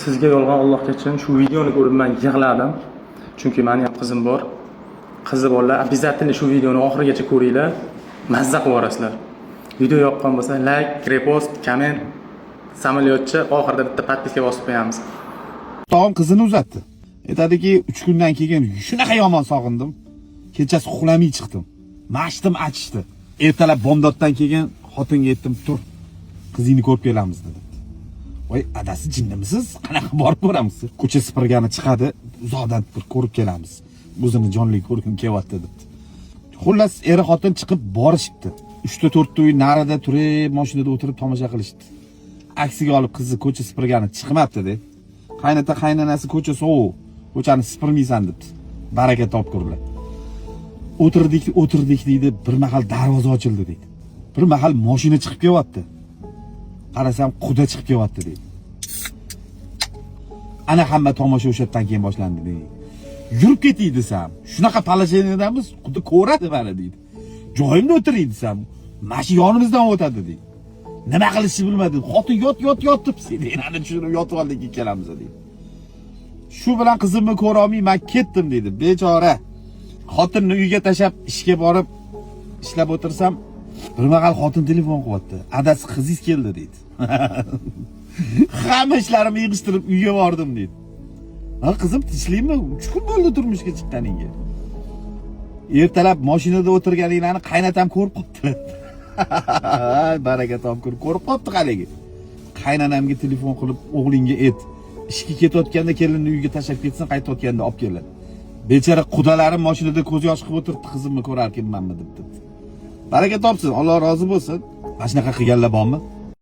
Sizga yolg'on Allohga uchun shu videoni ko'rib men yig'ladim. Chunki meni ham qizim bor. Qizi borlar, обязательно shu videoni oxirigacha ko'ringlar. Mazza qilib olasizlar. Video yoqqan bo'lsa like, repost, komment, samolyotchi oxirida bitta podpiska bosib qo'yamiz. Tog'am qizini uzatdi. Aytadiki, 3 kundan keyin shunaqa yomon sog'indim. Kechasi uxlamay chiqdim. Mashtim achishdi. Ertalab bomdoddan keyin xotinga aytdim, tur. Qizingni ko'rib kelamiz dedi. Voy, adasi jinnimisiz? Qanaqa borib ko'ramiz? Ko'cha sipirgani chiqadi, uzoqdan bir ko'rib kelamiz. O'zini jonli ko'rgim kelyapti debdi. Xullas, eri xotin chiqib borishibdi. 3-4 uy narida turib, mashinada o'tirib tomosha qilishdi. Aksiga olib qizni ko'cha sipirgani chiqmabdi-da. Qaynota qaynanasi ko'cha sovuq, ko'chani sipirmaysan debdi. Baraka topkurlar. O'tirdik deydi, bir mahal darvoza ochildi deydi. Bir mahal mashina chiqib kelyapti. Qarasam, quda chiqib kelyapti deydi. Ana hamma tomosha o'shatdan keyin boshlandi deydi. Yurib ketay desam, shunaqa palashayedamiz, quda ko'radi mana deydi. Joyimda o'tiray desam, mashi yonimizdan o'tadi deydi. Nima qilishni bilmadim. Xotin yot deb seni ana tushirib yotib oldik ikkalamiz deydi. Shu bilan qizimni ko'ra olmay men ketdim deydi. Bechora. Xotinni uyga tashab ishga borib ishlab o'tirsam, bir mahal xotin telefon qilyapti. Adasi qizingiz keldi deydi. Hamma ishlarimni yig'ishtirib uyga bordim deydi. Ha qizim tinchlikmi? 3 kun bo'ldi turmushga chiqqaningga. Ertalab mashinada o'tirganinglarni qaynatam ko'rib qopti. Baraka topkur ko'rib qopti qaligi. Qaynanamga telefon qilib o'g'lingga ayt, ishga ketayotganda kelinni uyga tashlab ketsin, qaytayotganda olib keladi. Bechara qudalarim mashinada ko'z yosh qilib o'tiribdi, qizimni ko'rarkanmanmi debdi. Baraka topsin, Alloh rozi bo'lsin. Mana shunaqa qilganlar bormi?